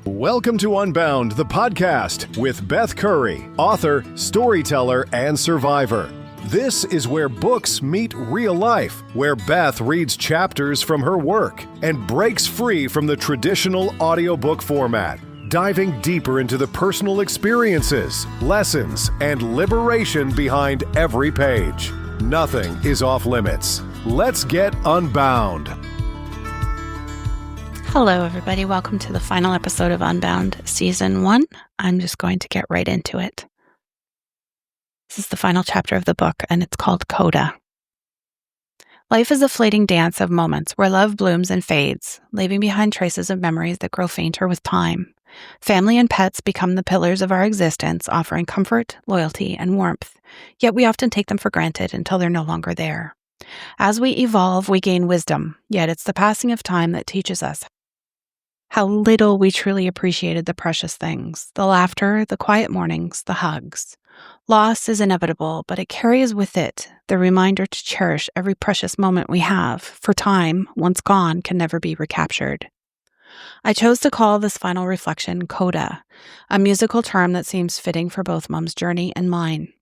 Welcome to Unbound, the podcast with Beth Curry, author, storyteller, and survivor. This is where books meet real life, where Beth reads chapters from her work and breaks free from the traditional audiobook format, diving deeper into the personal experiences, lessons, and liberation behind every page. Nothing is off limits. Let's get unbound. Hello, everybody. Welcome to the final episode of Unbound Season 1. I'm just going to get right into it. This is the final chapter of the book, and it's called Coda. Life is a fleeting dance of moments where love blooms and fades, leaving behind traces of memories that grow fainter with time. Family and pets become the pillars of our existence, offering comfort, loyalty, and warmth, yet we often take them for granted until they're no longer there. As we evolve, we gain wisdom, yet it's the passing of time that teaches us how little we truly appreciated the precious things, the laughter, the quiet mornings, the hugs. Loss is inevitable, but it carries with it the reminder to cherish every precious moment we have, for time, once gone, can never be recaptured. I chose to call this final reflection Coda, a musical term that seems fitting for both Mom's journey and mine.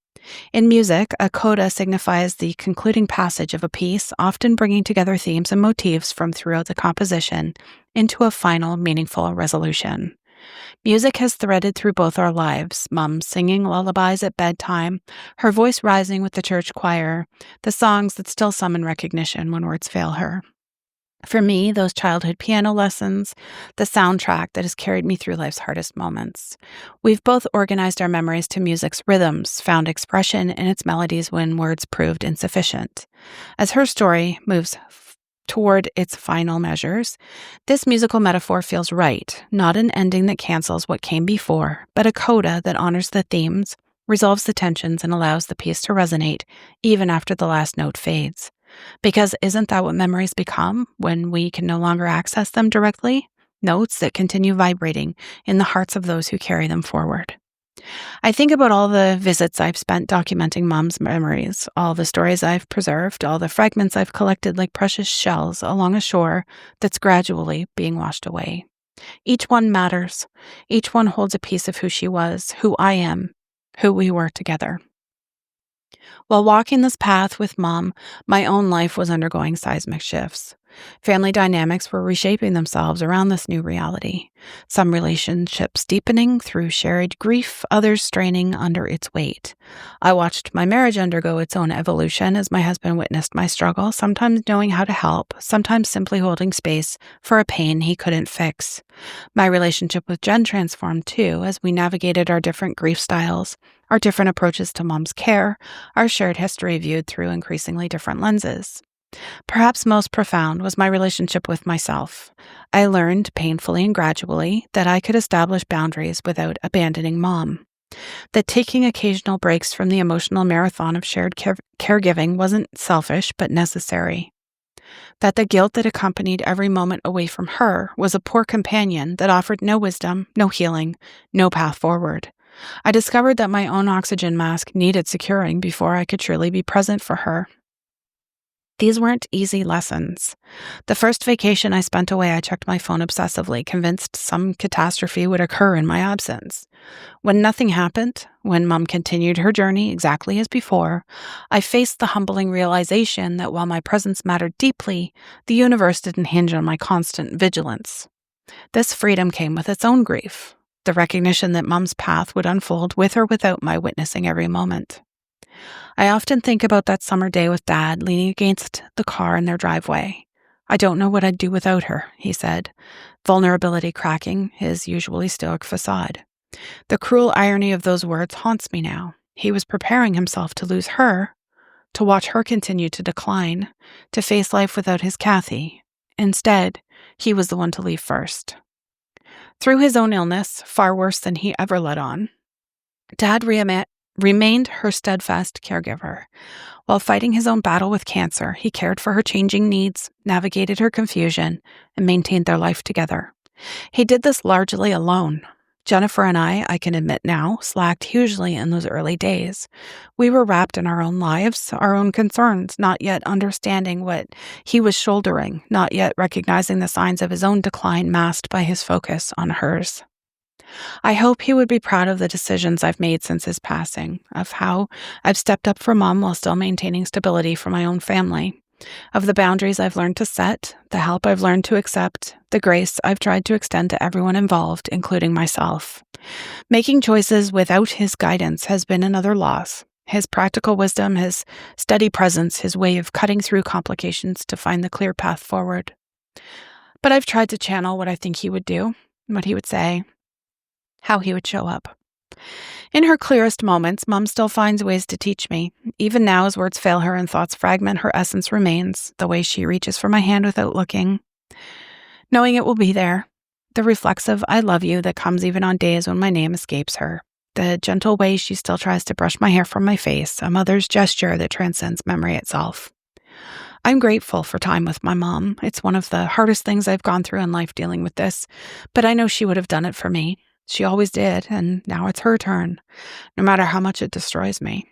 In music, a coda signifies the concluding passage of a piece, often bringing together themes and motifs from throughout the composition into a final, meaningful resolution. Music has threaded through both our lives, Mom singing lullabies at bedtime, her voice rising with the church choir, the songs that still summon recognition when words fail her. For me, those childhood piano lessons, the soundtrack that has carried me through life's hardest moments. We've both organized our memories to music's rhythms, found expression in its melodies when words proved insufficient. As her story moves toward its final measures, this musical metaphor feels right, not an ending that cancels what came before, but a coda that honors the themes, resolves the tensions, and allows the piece to resonate even after the last note fades. Because isn't that what memories become when we can no longer access them directly? Notes that continue vibrating in the hearts of those who carry them forward. I think about all the visits I've spent documenting Mom's memories, all the stories I've preserved, all the fragments I've collected like precious shells along a shore that's gradually being washed away. Each one matters. Each one holds a piece of who she was, who I am, who we were together. While walking this path with Mom, my own life was undergoing seismic shifts. Family dynamics were reshaping themselves around this new reality. Some relationships deepening through shared grief, others straining under its weight. I watched my marriage undergo its own evolution as my husband witnessed my struggle, sometimes knowing how to help, sometimes simply holding space for a pain he couldn't fix. My relationship with Jen transformed too as we navigated our different grief styles, our different approaches to Mom's care, our shared history viewed through increasingly different lenses. Perhaps most profound was my relationship with myself. I learned, painfully and gradually, that I could establish boundaries without abandoning Mom. That taking occasional breaks from the emotional marathon of shared caregiving wasn't selfish, but necessary. That the guilt that accompanied every moment away from her was a poor companion that offered no wisdom, no healing, no path forward. I discovered that my own oxygen mask needed securing before I could truly be present for her. These weren't easy lessons. The first vacation I spent away, I checked my phone obsessively, convinced some catastrophe would occur in my absence. When nothing happened, when Mom continued her journey exactly as before, I faced the humbling realization that while my presence mattered deeply, the universe didn't hinge on my constant vigilance. This freedom came with its own grief, the recognition that Mom's path would unfold with or without my witnessing every moment. I often think about that summer day with Dad leaning against the car in their driveway. "I don't know what I'd do without her," he said, vulnerability cracking his usually stoic facade. The cruel irony of those words haunts me now. He was preparing himself to lose her, to watch her continue to decline, to face life without his Kathy. Instead, he was the one to leave first. Through his own illness, far worse than he ever let on, Dad remained her steadfast caregiver. While fighting his own battle with cancer, he cared for her changing needs, navigated her confusion, and maintained their life together. He did this largely alone. Jennifer and I can admit now, slacked hugely in those early days. We were wrapped in our own lives, our own concerns, not yet understanding what he was shouldering, not yet recognizing the signs of his own decline masked by his focus on hers. I hope he would be proud of the decisions I've made since his passing, of how I've stepped up for Mom while still maintaining stability for my own family, of the boundaries I've learned to set, the help I've learned to accept, the grace I've tried to extend to everyone involved, including myself. Making choices without his guidance has been another loss. His practical wisdom, his steady presence, his way of cutting through complications to find the clear path forward. But I've tried to channel what I think he would do, what he would say, how he would show up. In her clearest moments, Mom still finds ways to teach me. Even now, as words fail her and thoughts fragment, her essence remains, the way she reaches for my hand without looking, knowing it will be there, the reflexive I love you that comes even on days when my name escapes her, the gentle way she still tries to brush my hair from my face, a mother's gesture that transcends memory itself. I'm grateful for time with my mom. It's one of the hardest things I've gone through in life dealing with this, but I know she would have done it for me. She always did, and now it's her turn, no matter how much it destroys me.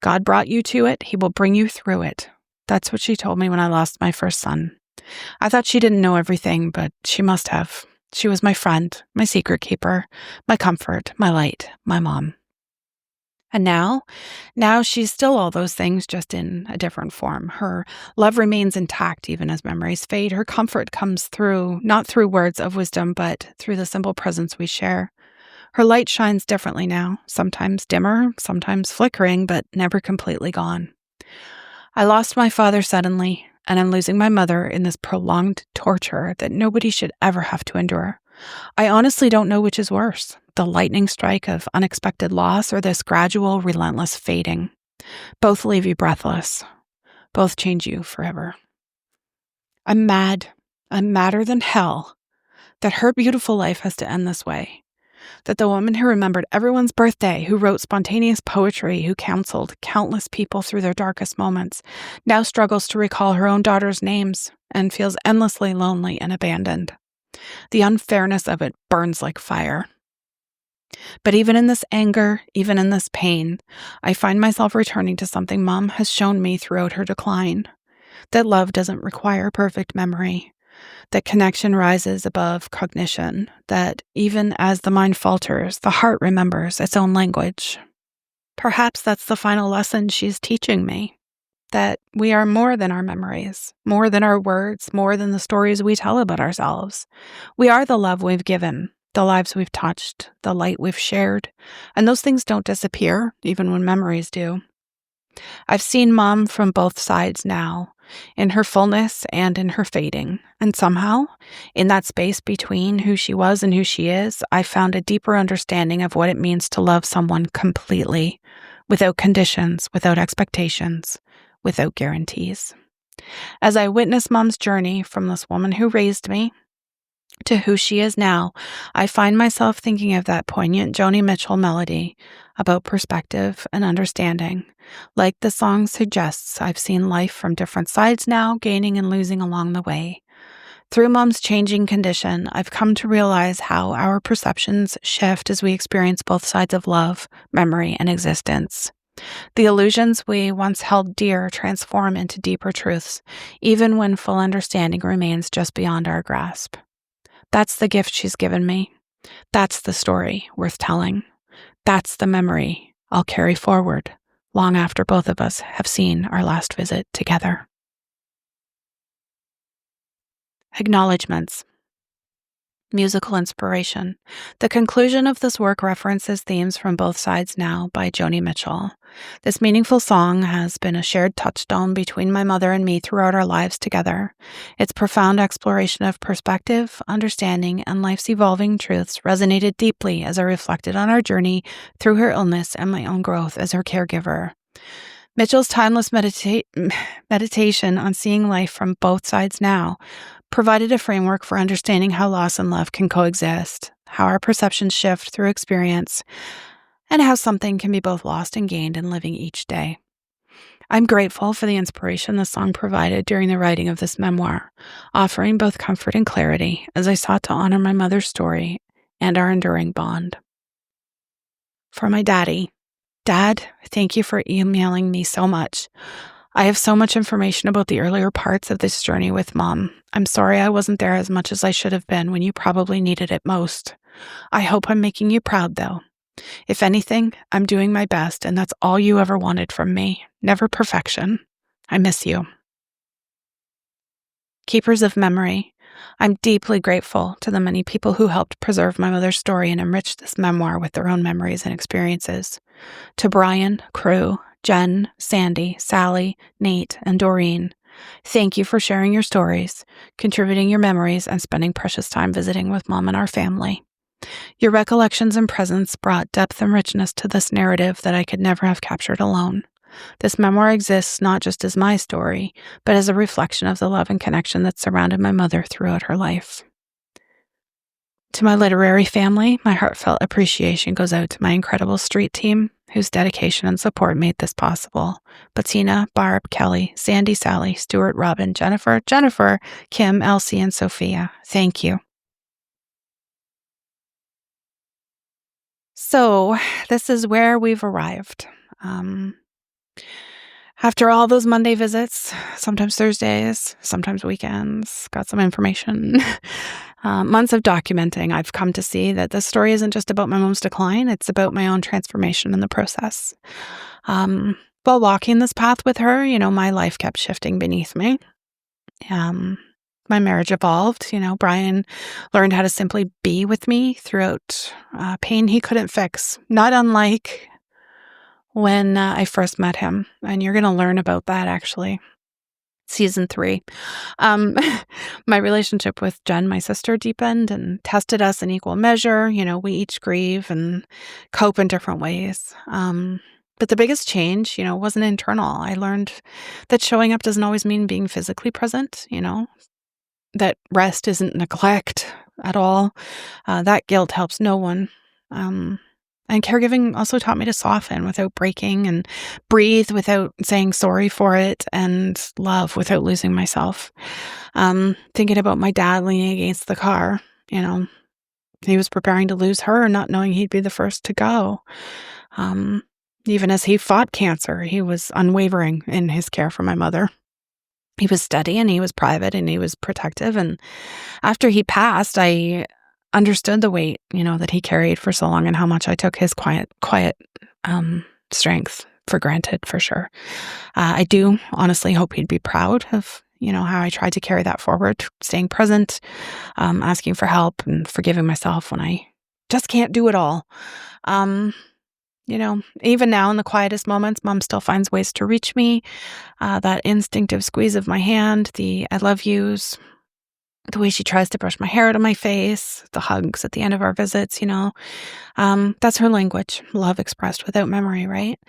God brought you to it, He will bring you through it. That's what she told me when I lost my first son. I thought she didn't know everything, but she must have. She was my friend, my secret keeper, my comfort, my light, my mom. And now she's still all those things, just in a different form. Her love remains intact even as memories fade. Her comfort comes through, not through words of wisdom, but through the simple presence we share. Her light shines differently now, sometimes dimmer, sometimes flickering, but never completely gone. I lost my father suddenly, and I'm losing my mother in this prolonged torture that nobody should ever have to endure. I honestly don't know which is worse, the lightning strike of unexpected loss or this gradual, relentless fading. Both leave you breathless. Both change you forever. I'm mad. I'm madder than hell that her beautiful life has to end this way. That the woman who remembered everyone's birthday, who wrote spontaneous poetry, who counseled countless people through their darkest moments, now struggles to recall her own daughter's names and feels endlessly lonely and abandoned. The unfairness of it burns like fire. But even in this anger, even in this pain, I find myself returning to something Mom has shown me throughout her decline. That love doesn't require perfect memory. That connection rises above cognition. That even as the mind falters, the heart remembers its own language. Perhaps that's the final lesson she's teaching me. That we are more than our memories, more than our words, more than the stories we tell about ourselves. We are the love we've given, the lives we've touched, the light we've shared, and those things don't disappear, even when memories do. I've seen Mom from both sides now, in her fullness and in her fading, and somehow, in that space between who she was and who she is, I found a deeper understanding of what it means to love someone completely, without conditions, without expectations, without guarantees. As I witness Mom's journey from this woman who raised me to who she is now, I find myself thinking of that poignant Joni Mitchell melody about perspective and understanding. Like the song suggests, I've seen life from different sides now, gaining and losing along the way. Through Mom's changing condition, I've come to realize how our perceptions shift as we experience both sides of love, memory, and existence. The illusions we once held dear transform into deeper truths, even when full understanding remains just beyond our grasp. That's the gift she's given me. That's the story worth telling. That's the memory I'll carry forward long after both of us have seen our last visit together. Acknowlegements. Musical inspiration. The conclusion of this work references themes from both sides now by Joni Mitchell. This meaningful song has been a shared touchstone between my mother and me throughout our lives together. Its profound exploration of perspective, understanding, and life's evolving truths resonated deeply as I reflected on our journey through her illness and my own growth as her caregiver. Mitchell's timeless meditation on seeing life from both sides now provided a framework for understanding how loss and love can coexist, how our perceptions shift through experience, and how something can be both lost and gained in living each day. I'm grateful for the inspiration the song provided during the writing of this memoir, offering both comfort and clarity as I sought to honor my mother's story and our enduring bond. For my daddy, Dad, thank you for emailing me so much. I have so much information about the earlier parts of this journey with Mom. I'm sorry I wasn't there as much as I should have been when you probably needed it most. I hope I'm making you proud, though. If anything, I'm doing my best, and that's all you ever wanted from me. Never perfection. I miss you. Keepers of memory. I'm deeply grateful to the many people who helped preserve my mother's story and enrich this memoir with their own memories and experiences. To Brian, Crew, Jen, Sandy, Sally, Nate, and Doreen, thank you for sharing your stories, contributing your memories, and spending precious time visiting with Mom and our family. Your recollections and presence brought depth and richness to this narrative that I could never have captured alone. This memoir exists not just as my story, but as a reflection of the love and connection that surrounded my mother throughout her life. To my literary family, my heartfelt appreciation goes out to my incredible street team, whose dedication and support made this possible. Bettina, Barb, Kelly, Sandy, Sally, Stuart, Robin, Jennifer, Kim, Elsie, and Sophia. Thank you. So, this is where we've arrived. After all those Monday visits, sometimes Thursdays, sometimes weekends, got some information, months of documenting, I've come to see that this story isn't just about my mom's decline, it's about my own transformation in the process. While walking this path with her, my life kept shifting beneath me. My marriage evolved. Brian learned how to simply be with me throughout pain he couldn't fix, not unlike when I first met him. And you're going to learn about that, actually. Season 3. My relationship with Jen, my sister, deepened and tested us in equal measure. We each grieve and cope in different ways. But the biggest change, wasn't internal. I learned that showing up doesn't always mean being physically present, that rest isn't neglect at all. That guilt helps no one. And caregiving also taught me to soften without breaking, and breathe without saying sorry for it, and love without losing myself. Thinking about my dad leaning against the car, he was preparing to lose her, not knowing he'd be the first to go. Even as he fought cancer, he was unwavering in his care for my mother. He was steady, and he was private, and he was protective. And after he passed, I understood the weight, that he carried for so long, and how much I took his quiet strength for granted, for sure. I do honestly hope he'd be proud of, how I tried to carry that forward, staying present, asking for help, and forgiving myself when I just can't do it all. Even now in the quietest moments, Mom still finds ways to reach me. That instinctive squeeze of my hand, the I love yous, the way she tries to brush my hair out of my face, the hugs at the end of our visits, that's her language, love expressed without memory, right?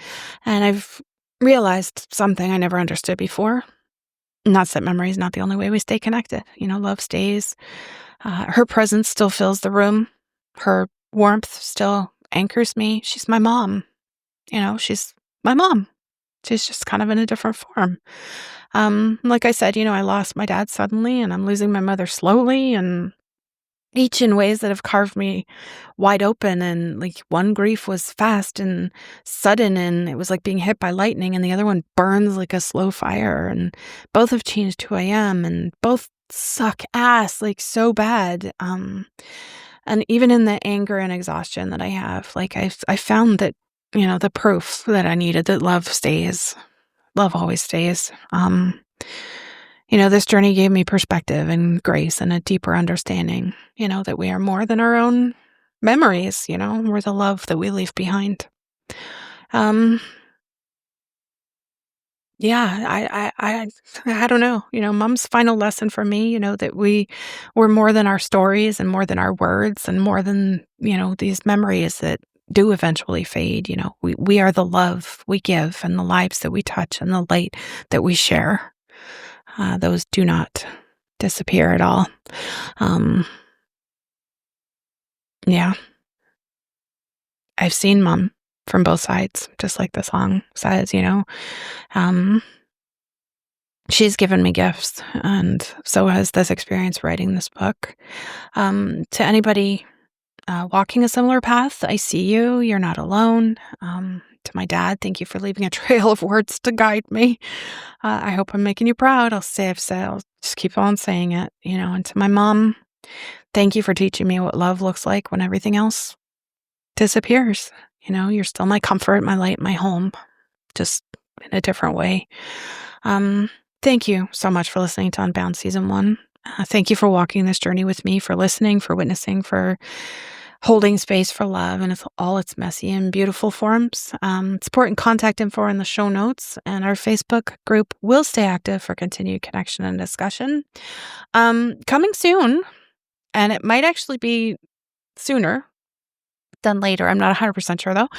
And I've realized something I never understood before. Not that memory is not the only way we stay connected. Love stays. Her presence still fills the room. Her warmth still anchors me. She's my mom. She's my mom. She's just kind of in a different form. Like I said, I lost my dad suddenly, and I'm losing my mother slowly, and each in ways that have carved me wide open. And like, one grief was fast and sudden, and it was like being hit by lightning, and the other one burns like a slow fire. And both have changed who I am, and both suck ass, like so bad. And even in the anger and exhaustion that I have, like I found that, the proof that I needed, that love stays. Love always stays. This journey gave me perspective and grace and a deeper understanding, that we are more than our own memories, we're the love that we leave behind. Yeah, I don't know, Mom's final lesson for me, that we're more than our stories, and more than our words, and more than, these memories that do eventually fade. We are the love we give, and the lives that we touch, and the light that we share. Those do not disappear at all. Yeah. I've seen Mom from both sides, just like the song says, she's given me gifts, and so has this experience writing this book. To anybody walking a similar path, I see you. You're not alone. To my dad, thank you for leaving a trail of words to guide me. I hope I'm making you proud. I'll just keep on saying it, And to my mom, Thank you for teaching me what love looks like when everything else disappears. You're still my comfort, my light, my home, just in a different way. Thank you so much for listening to Unbound Season 1. Thank you for walking this journey with me, for listening, for witnessing, for holding space for love in all its messy and beautiful forms. Support and contact info in the show notes, and our Facebook group will stay active for continued connection and discussion. Coming soon, and it might actually be sooner than later. I'm not 100% sure though.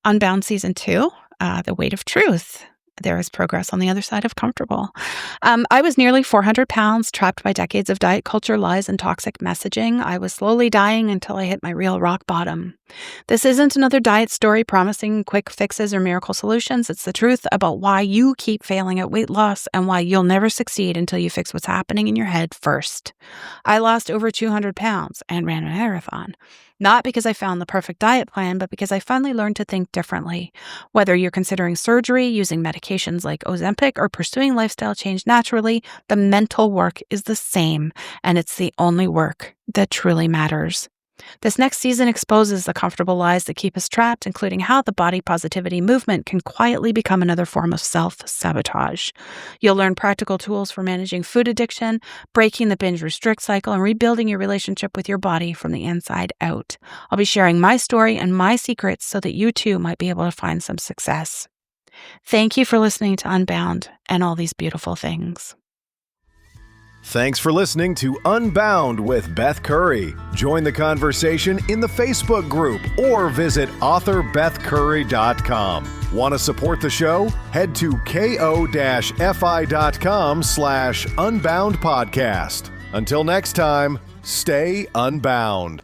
Unbound Season 2, The Weight of Truth. There is progress on the other side of comfortable. I was nearly 400 pounds, trapped by decades of diet culture, lies, and toxic messaging. I was slowly dying until I hit my real rock bottom. This isn't another diet story promising quick fixes or miracle solutions. It's the truth about why you keep failing at weight loss and why you'll never succeed until you fix what's happening in your head first. I lost over 200 pounds and ran a marathon. Not because I found the perfect diet plan, but because I finally learned to think differently. Whether you're considering surgery, using medications like Ozempic, or pursuing lifestyle change naturally, the mental work is the same, and it's the only work that truly matters. This next season exposes the comfortable lies that keep us trapped, including how the body positivity movement can quietly become another form of self-sabotage. You'll learn practical tools for managing food addiction, breaking the binge-restrict cycle, and rebuilding your relationship with your body from the inside out. I'll be sharing my story and my secrets so that you too might be able to find some success. Thank you for listening to Unbound and all these beautiful things. Thanks for listening to Unbound with Beth Curry. Join the conversation in the Facebook group or visit author.bethcurry.com. Want to support the show? Head to ko-fi.com/unbound podcast. Until next time, stay unbound.